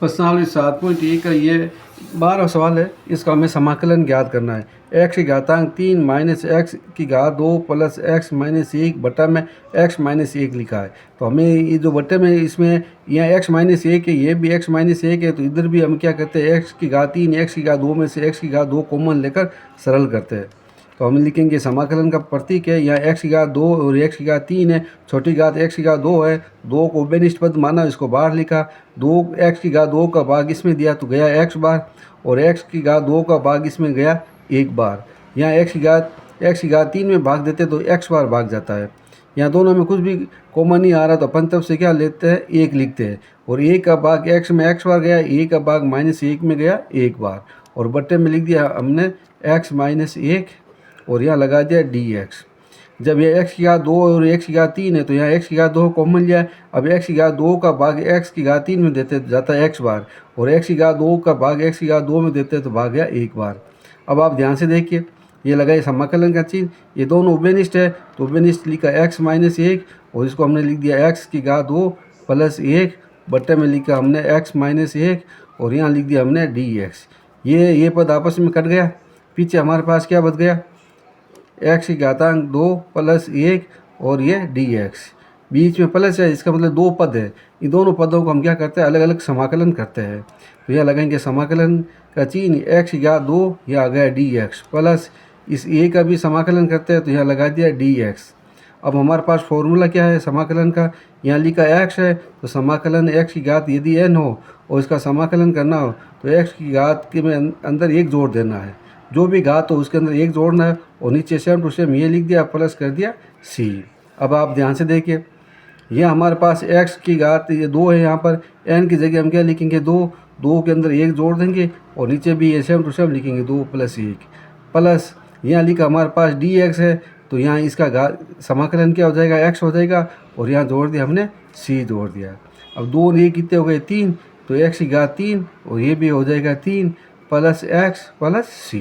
प्रश्नावली 7.1 का ये 12वां सवाल है। इसका हमें समाकलन ज्ञात करना है। x की घातांक 3 माइनस एक्स की घात 2 प्लस एक्स माइनस 1 बटा में x माइनस 1 लिखा है। तो हमें ये जो बटे में इसमें यहाँ x माइनस 1 है, ये भी x माइनस 1 है, तो इधर भी हम क्या करते हैं, x की घात 3 x की घात 2 में से x की घात 2 कॉमन लेकर सरल करते हैं। तो हम लिखेंगे समाकलन का प्रतीक है, यहाँ x की घात 2 और x की घात 3 है, छोटी घात x की घात 2 है, 2 को उभयनिष्ठ पद माना, इसको बाहर लिखा, 2x की घात 2 का भाग इसमें दिया तो गया x बार, और x की घात 2 का भाग इसमें गया 1 बार। यहाँ x की घात 3 में भाग देते तो x बार भाग जाता है। यहाँ दोनों में कुछ भी कॉमन नहीं आ रहा तो अपन तब से क्या लेते हैं, 1 लिखते हैं, और 1 का भाग x में x बार गया, 1 का भाग माइनस 1 में गया 1 बार, और बट्टे में लिख दिया हमने x माइनस 1 और यहाँ लगा दिया dx। जब ये x की घात 2 और x की घात 3 है तो यहाँ x की घात 2 कॉमन लिया है। अब x की घात 2 का भाग x की घात 3 में देते जाता है x बार, और x की घात 2 का भाग x की घात 2 में देते तो भाग गया 1 बार। अब आप ध्यान से देखिए, ये लगाए समाकलन का चिन्ह, ये दोनों उभयनिष्ठ है तो उभयनिष्ठ लिखा x माइनस 1 और इसको हमने लिख दिया x की घात 2 प्लस 1 बट्टे में लिखा हमने x माइनस 1 और यहाँ लिख दिया हमने dx। ये पद आपस में कट गया, पीछे हमारे पास क्या बच गया, x की घातांक 2 प्लस 1 और ये dx, बीच में प्लस है, इसका मतलब 2 पद है। इन दोनों पदों को हम क्या करते हैं, अलग अलग समाकलन करते हैं। तो यह लगाएंगे समाकलन का चिन्ह, x की घात 2 यह आ गया dx, प्लस इस a का भी समाकलन करते हैं तो यहाँ लगा दिया dx। अब हमारे पास फॉर्मूला क्या है समाकलन का, यहाँ लिखा x है तो समाकलन x की घात यदि n हो और इसका समाकलन करना हो तो x की घात के में अंदर 1 जोड़ देना है, जो भी घात हो उसके अंदर 1 जोड़ना है, और नीचे सेम टू सेम ये लिख दिया प्लस कर दिया c। अब आप ध्यान से देखिए, ये हमारे पास x की घात ये 2 है, यहाँ पर n की जगह हम क्या लिखेंगे 2, 2 के अंदर 1 जोड़ देंगे और नीचे भी ये सेम टू सेम लिखेंगे 2 प्लस 1, प्लस यहाँ लिखा हमारे पास dx है तो यहाँ इसका घात समाकलन क्या हो जाएगा, x हो जाएगा, और यहाँ जोड़ दिया हमने c जोड़ दिया। अब 2 और ये कितने हो गए 3, तो x की घात 3 और ये भी हो जाएगा 3 प्लस x प्लस c।